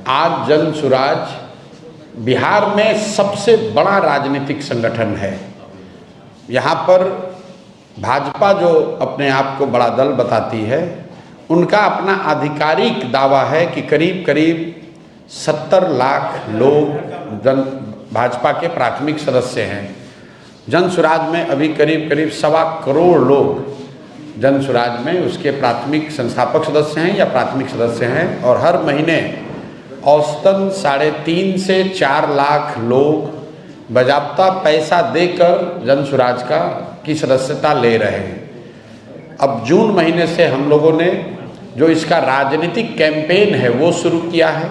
आज जन सुराज बिहार में सबसे बड़ा राजनीतिक संगठन है। यहाँ पर भाजपा जो अपने आप को बड़ा दल बताती है, उनका अपना आधिकारिक दावा है कि करीब करीब 70 लाख लोग भाजपा के प्राथमिक सदस्य हैं। जन सुराज में अभी करीब करीब 1.25 करोड़ लोग जन सुराज में उसके प्राथमिक संस्थापक सदस्य हैं या प्राथमिक सदस्य हैं, और हर महीने औसतन 3.5 से 4 लाख लोग बाजाब्ता पैसा देकर जन सुराज की सदस्यता ले रहे हैं। अब जून महीने से हम लोगों ने जो इसका राजनीतिक कैंपेन है वो शुरू किया है,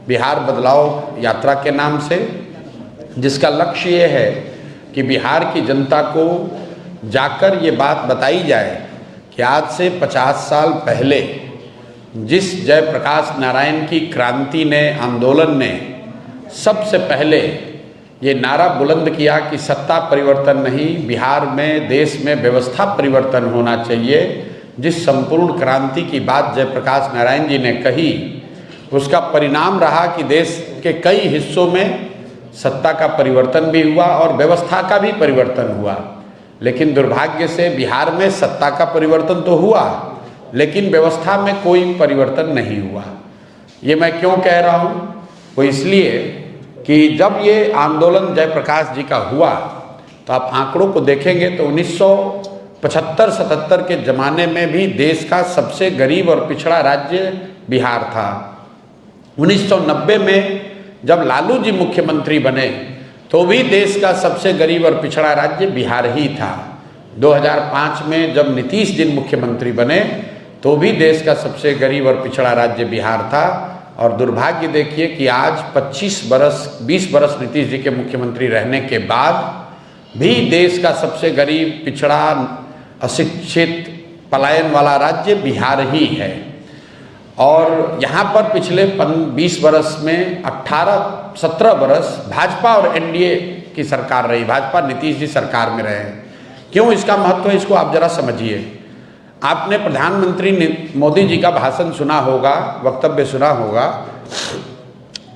बिहार बदलाव यात्रा के नाम से, जिसका लक्ष्य ये है कि बिहार की जनता को जाकर ये बात बताई जाए कि आज से 50 साल पहले जिस जयप्रकाश नारायण की क्रांति ने, आंदोलन ने सबसे पहले ये नारा बुलंद किया कि सत्ता परिवर्तन नहीं, बिहार में, देश में व्यवस्था परिवर्तन होना चाहिए। जिस संपूर्ण क्रांति की बात जयप्रकाश नारायण जी ने कही, उसका परिणाम रहा कि देश के कई हिस्सों में सत्ता का परिवर्तन भी हुआ और व्यवस्था का भी परिवर्तन हुआ। लेकिन दुर्भाग्य से बिहार में सत्ता का परिवर्तन तो हुआ, लेकिन व्यवस्था में कोई परिवर्तन नहीं हुआ। ये मैं क्यों कह रहा हूँ? वो इसलिए कि जब ये आंदोलन जयप्रकाश जी का हुआ तो आप आंकड़ों को देखेंगे तो 1975-77 के ज़माने में भी देश का सबसे गरीब और पिछड़ा राज्य बिहार था। 1990 में जब लालू जी मुख्यमंत्री बने तो भी देश का सबसे गरीब और पिछड़ा राज्य बिहार ही था। 2005 में जब नीतीश जी मुख्यमंत्री बने तो भी देश का सबसे गरीब और पिछड़ा राज्य बिहार था। और दुर्भाग्य देखिए कि आज 20 बरस नीतीश जी के मुख्यमंत्री रहने के बाद भी देश का सबसे गरीब, पिछड़ा, अशिक्षित, पलायन वाला राज्य बिहार ही है। और यहाँ पर पिछले 20 बरस में 17 बरस भाजपा और एनडीए की सरकार रही, भाजपा नीतीश जी सरकार में रहे। क्यों इसका महत्व है, इसको आप जरा समझिए। आपने प्रधानमंत्री मोदी जी का भाषण सुना होगा, वक्तव्य सुना होगा,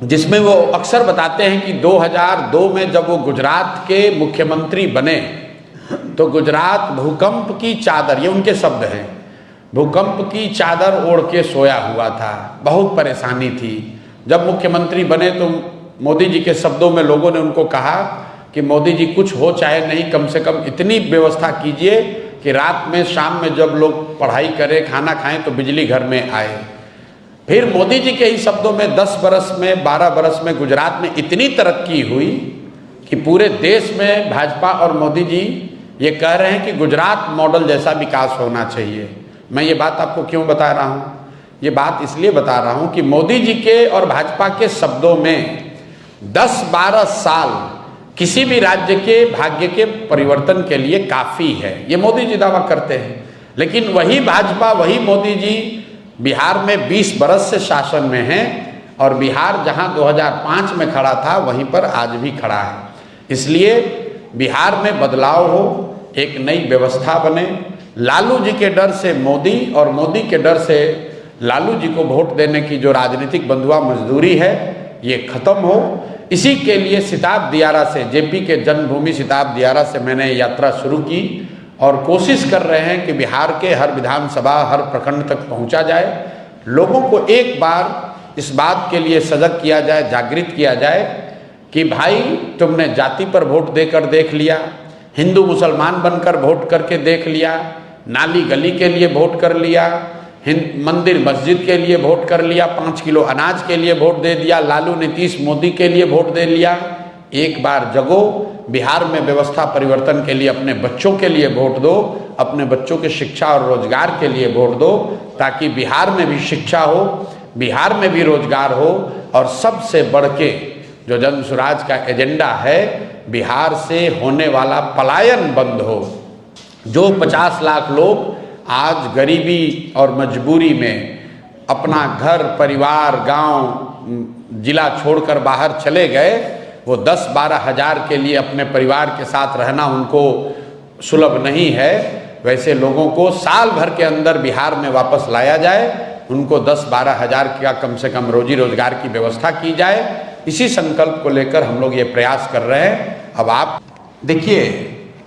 जिसमें वो अक्सर बताते हैं कि 2002 में जब वो गुजरात के मुख्यमंत्री बने तो गुजरात भूकंप की चादर, ये उनके शब्द हैं, भूकंप की चादर ओढ़ के सोया हुआ था, बहुत परेशानी थी। जब मुख्यमंत्री बने तो मोदी जी के शब्दों में लोगों ने उनको कहा कि मोदी जी कुछ हो चाहे नहीं, कम से कम इतनी व्यवस्था कीजिए कि रात में, शाम में जब लोग पढ़ाई करें, खाना खाएं तो बिजली घर में आए। फिर मोदी जी के ही शब्दों में 10 बरस में, 12 बरस में गुजरात में इतनी तरक्की हुई कि पूरे देश में भाजपा और मोदी जी ये कह रहे हैं कि गुजरात मॉडल जैसा विकास होना चाहिए। मैं ये बात आपको क्यों बता रहा हूँ? ये बात इसलिए बता रहा हूँ कि मोदी जी के और भाजपा के शब्दों में 10-12 साल किसी भी राज्य के भाग्य के परिवर्तन के लिए काफ़ी है, ये मोदी जी दावा करते हैं। लेकिन वही भाजपा, वही मोदी जी बिहार में 20 बरस से शासन में हैं, और बिहार जहां 2005 में खड़ा था वहीं पर आज भी खड़ा है। इसलिए बिहार में बदलाव हो, एक नई व्यवस्था बने, लालू जी के डर से मोदी और मोदी के डर से लालू जी को वोट देने की जो राजनीतिक बंधुआ मजदूरी है ये खत्म हो। इसी के लिए सिताब दियारा से, जेपी के जन्मभूमि सिताब दियारा से मैंने यात्रा शुरू की और कोशिश कर रहे हैं कि बिहार के हर विधानसभा, हर प्रखंड तक पहुंचा जाए, लोगों को एक बार इस बात के लिए सजग किया जाए, जागृत किया जाए कि भाई तुमने जाति पर वोट देकर देख लिया, हिंदू मुसलमान बनकर वोट करके देख लिया, नाली गली के लिए वोट कर लिया, मंदिर मस्जिद के लिए वोट कर लिया, 5 किलो अनाज के लिए वोट दे दिया, लालू नीतीश मोदी के लिए वोट दे लिया। एक बार जगो, बिहार में व्यवस्था परिवर्तन के लिए अपने बच्चों के लिए वोट दो, अपने बच्चों के शिक्षा और रोजगार के लिए वोट दो, ताकि बिहार में भी शिक्षा हो, बिहार में भी रोजगार हो, और सबसे बढ़ के जो जन सुराज का एजेंडा है, बिहार से होने वाला पलायन बंद हो। जो 50 लाख लोग आज गरीबी और मजबूरी में अपना घर, परिवार, गांव, जिला छोड़कर बाहर चले गए, वो 10-12 हज़ार के लिए अपने परिवार के साथ रहना उनको सुलभ नहीं है। वैसे लोगों को साल भर के अंदर बिहार में वापस लाया जाए उनको 10-12 हज़ार का कम से कम रोजी रोजगार की व्यवस्था की जाए। इसी संकल्प को लेकर हम लोग ये प्रयास कर रहे हैं। अब आप देखिए,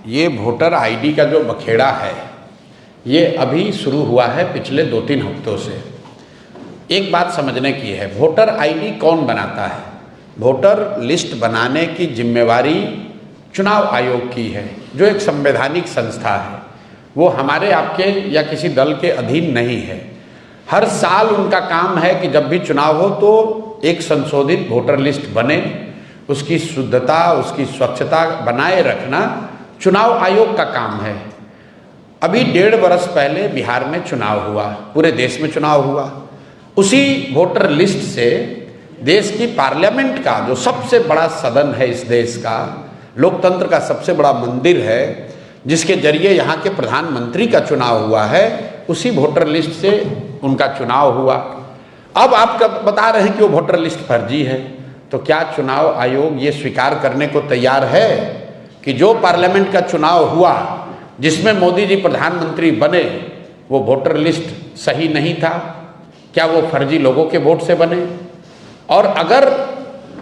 ये वोटर आईडी का जो बखेड़ा है ये अभी शुरू हुआ है पिछले 2-3 हफ्तों से। एक बात समझने की है, वोटर आईडी कौन बनाता है? वोटर लिस्ट बनाने की जिम्मेवारी चुनाव आयोग की है, जो एक संवैधानिक संस्था है। वो हमारे आपके या किसी दल के अधीन नहीं है। हर साल उनका काम है कि जब भी चुनाव हो तो एक संशोधित वोटर लिस्ट बने, उसकी शुद्धता, उसकी स्वच्छता बनाए रखना चुनाव आयोग का काम है। अभी 1.5 वर्ष पहले बिहार में चुनाव हुआ, पूरे देश में चुनाव हुआ। उसी वोटर लिस्ट से देश की पार्लियामेंट का जो सबसे बड़ा सदन है, इस देश का लोकतंत्र का सबसे बड़ा मंदिर है, जिसके जरिए यहाँ के प्रधानमंत्री का चुनाव हुआ है, उसी वोटर लिस्ट से उनका चुनाव हुआ। अब आप कब बता रहे हैं कि वो वोटर लिस्ट फर्जी है, तो क्या चुनाव आयोग ये स्वीकार करने को तैयार है कि जो पार्लियामेंट का चुनाव हुआ जिसमें मोदी जी प्रधानमंत्री बने, वो वोटर लिस्ट सही नहीं था? क्या वो फर्जी लोगों के वोट से बने? और अगर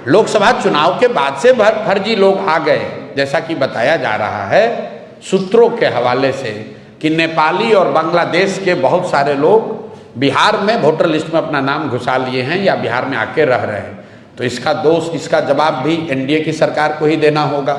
लोकसभा चुनाव के बाद से फर्जी लोग आ गए, जैसा कि बताया जा रहा है सूत्रों के हवाले से कि नेपाली और बांग्लादेश के बहुत सारे लोग बिहार में वोटर लिस्ट में अपना नाम घुसा लिए हैं या बिहार में आके रह रहे हैं, तो इसका दोष, इसका जवाब भी एनडीए की सरकार को ही देना होगा।